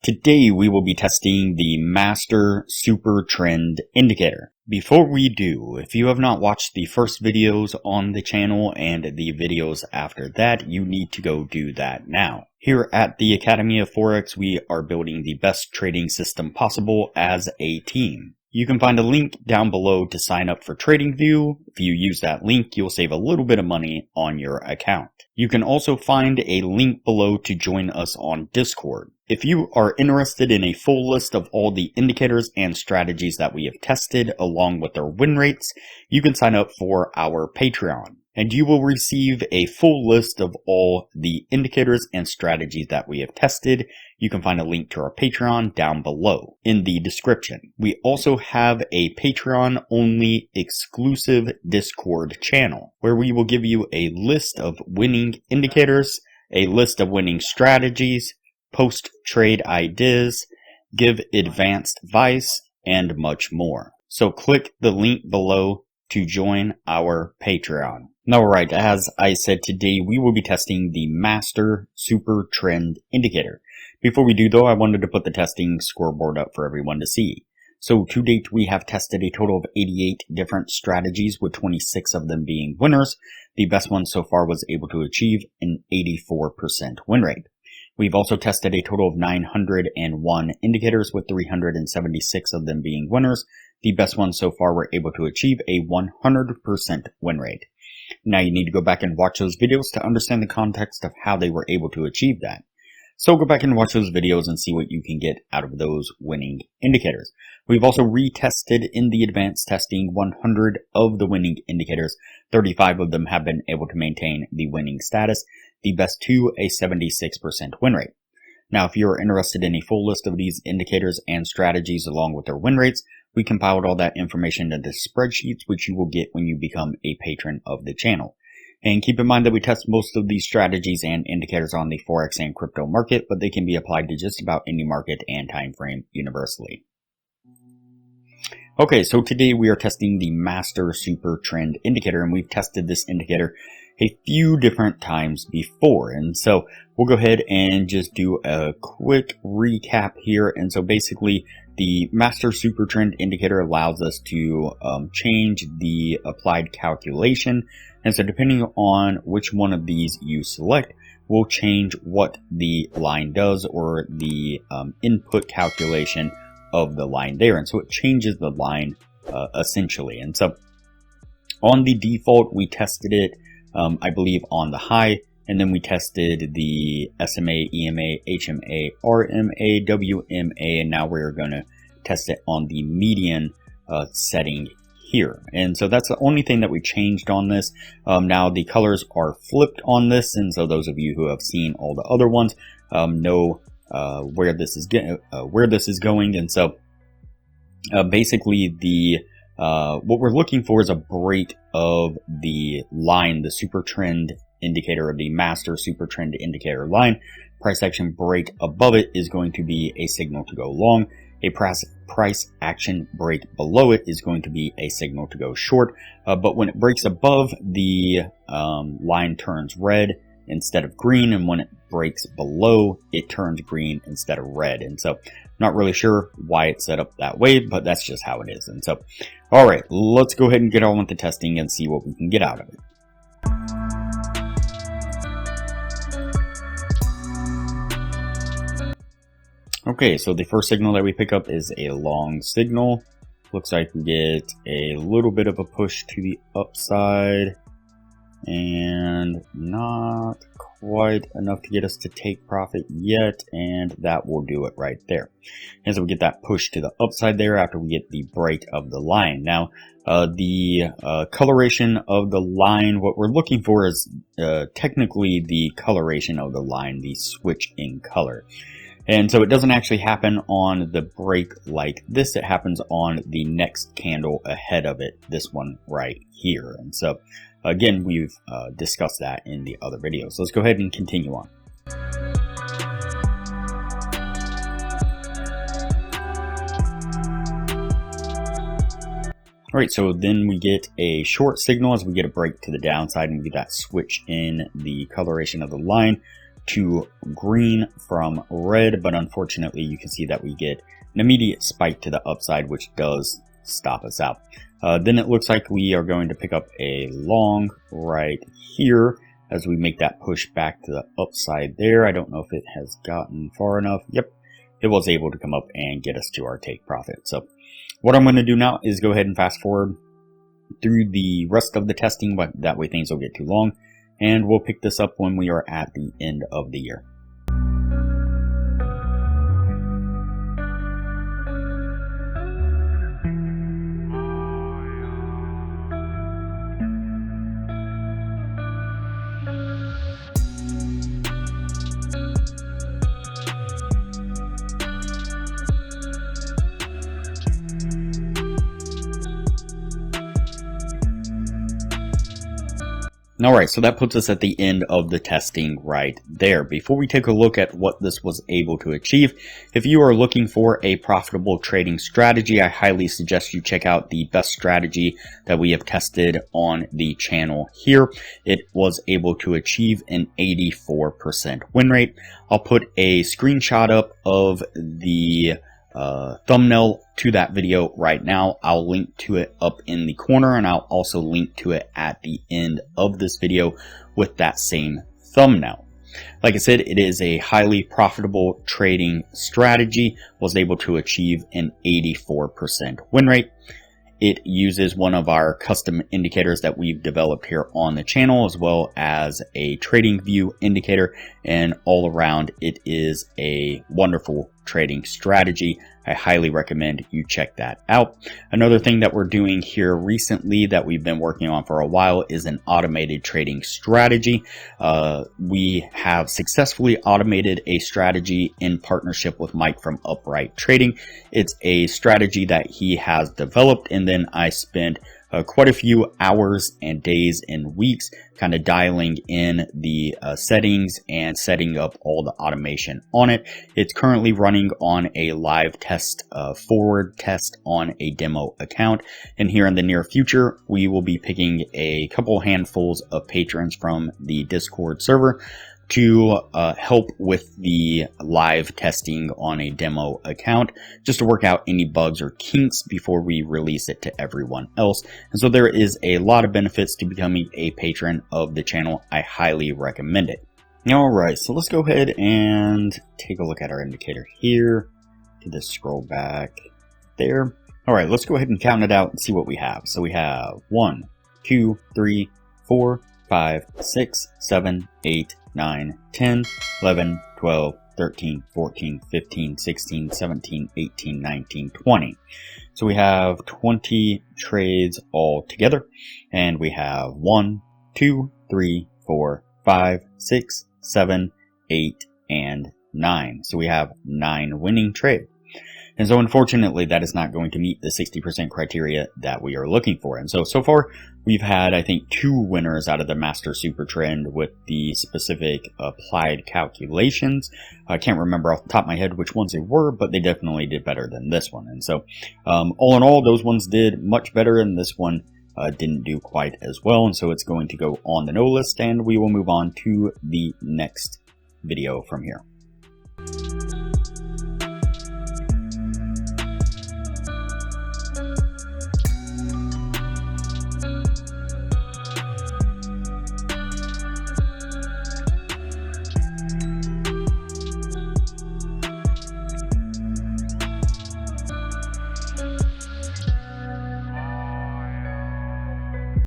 Today we will be testing the Master Supertrend indicator. Before we do, if you have not watched the first videos on the channel and the videos after that, you need to go do that now. Here at the Academy of Forex, we are building the best trading system possible as a team. You can find a link down below to sign up for TradingView. If you use that link, you'll save a little bit of money on your account. You can also find a link below to join us on Discord. If you are interested in a full list of all the indicators and strategies that we have tested along with their win rates, you can sign up for our Patreon. And you will receive a full list of all the indicators and strategies that we have tested. You can find a link to our Patreon down below in the description. We also have a Patreon-only exclusive Discord channel where we will give you a list of winning indicators, a list of winning strategies, post-trade ideas, give advanced advice, and much more. So click the link below to join our Patreon. Alright, as I said, today we will be testing the Master Supertrend indicator. Before we do though, I wanted to put the testing scoreboard up for everyone to see. So to date, we have tested a total of 88 different strategies, with 26 of them being winners. The best one so far was able to achieve an 84% win rate. We've also tested a total of 901 indicators, with 376 of them being winners. The best ones so far were able to achieve a 100% win rate. Now you need to go back and watch those videos to understand the context of how they were able to achieve that. So go back and watch those videos and see what you can get out of those winning indicators. We've also retested in the advanced testing 100 of the winning indicators. 35 of them have been able to maintain the winning status. The best two, a 76% win rate. Now, if you're interested in a full list of these indicators and strategies along with their win rates, we compiled all that information into spreadsheets, which you will get when you become a patron of the channel. And keep in mind that we test most of these strategies and indicators on the Forex and crypto market, but they can be applied to just about any market and time frame universally. Okay, so today we are testing the Master Supertrend indicator, and we've tested this indicator a few different times before. And so we'll go ahead and just do a quick recap here. And so basically the Master Supertrend indicator allows us to change the applied calculation. And so depending on which one of these you select, will change what the line does, or the input calculation of the line there. And so it changes the line essentially. And so on the default, we tested it I believe on the high, and then we tested the SMA, EMA, HMA, RMA, WMA, and now we're going to test it on the median setting here. And so that's the only thing that we changed on this. Now the colors are flipped on this, and so those of you who have seen all the other ones know where this is going. And so basically the what we're looking for is a break of the line, the Supertrend indicator, or the Master Supertrend indicator line. Price action break above it is going to be a signal to go long. A price action break below it is going to be a signal to go short. But when it breaks above, the line turns red instead of green, and when it breaks below, it turns green instead of red. And so not really sure why it's set up that way, but that's just how it is. And so, all right, let's go ahead and get on with the testing and see what we can get out of it. Okay, so the first signal that we pick up is a long signal. Looks like we get a little bit of a push to the upside, and not quite enough to get us to take profit yet, and that will do it right there. And so we get that push to the upside there after we get the break of the line. Now the coloration of the line, what we're looking for is technically the coloration of the line, the switch in color. And so it doesn't actually happen on the break like this. It happens on the next candle ahead of it, this one right here. And so again, we've discussed that in the other videos. So let's go ahead and continue on. Alright, so then we get a short signal as we get a break to the downside, and we get that switch in the coloration of the line to green from red, but unfortunately you can see that we get an immediate spike to the upside, which does stop us out. Then it looks like we are going to pick up a long right here as we make that push back to the upside there. I don't know if it has gotten far enough. Yep, it was able to come up and get us to our take profit. So what I'm going to do now is go ahead and fast forward through the rest of the testing, but that way things don't get too long, and we'll pick this up when we are at the end of the year. Alright, so that puts us at the end of the testing right there. Before we take a look at what this was able to achieve, if you are looking for a profitable trading strategy, I highly suggest you check out the best strategy that we have tested on the channel here. It was able to achieve an 84% win rate. I'll put a screenshot up of the thumbnail to that video right now. I'll link to it up in the corner, and I'll also link to it at the end of this video with that same thumbnail. Like I said, it is a highly profitable trading strategy. Was able to achieve an 84% win rate. It uses one of our custom indicators that we've developed here on the channel, as well as a trading view indicator, and all around it is a wonderful trading strategy. I highly recommend you check that out. Another thing that we're doing here recently that we've been working on for a while is an automated trading strategy. We have successfully automated a strategy in partnership with Mike from Upright Trading. It's a strategy that he has developed, and then I spent quite a few hours and days and weeks kind of dialing in the settings and setting up all the automation on it. It's currently running on a live test, forward test on a demo account, and here in the near future we will be picking a couple handfuls of patrons from the Discord server to help with the live testing on a demo account, just to work out any bugs or kinks before we release it to everyone else. And so there is a lot of benefits to becoming a patron of the channel. I highly recommend it. Alright, so let's go ahead and take a look at our indicator here. Do this scroll back there. Alright, let's go ahead and count it out and see what we have. So we have 1, 2, 3, 4, 5, 6, 7, 8, 9, 10, 11, 12, 13, 14, 15, 16, 17, 18, 19, 20. So we have 20 trades all together, and we have 1, 2, 3, 4, 5, 6, 7, 8, and 9. So we have 9 winning trades. And so unfortunately that is not going to meet the 60% criteria that we are looking for. And so far we've had, I think, 2 winners out of the Master Supertrend with the specific applied calculations. I can't remember off the top of my head which ones they were, but they definitely did better than this one. And so all in all, those ones did much better, and this one didn't do quite as well. And so it's going to go on the no list, and we will move on to the next video from here.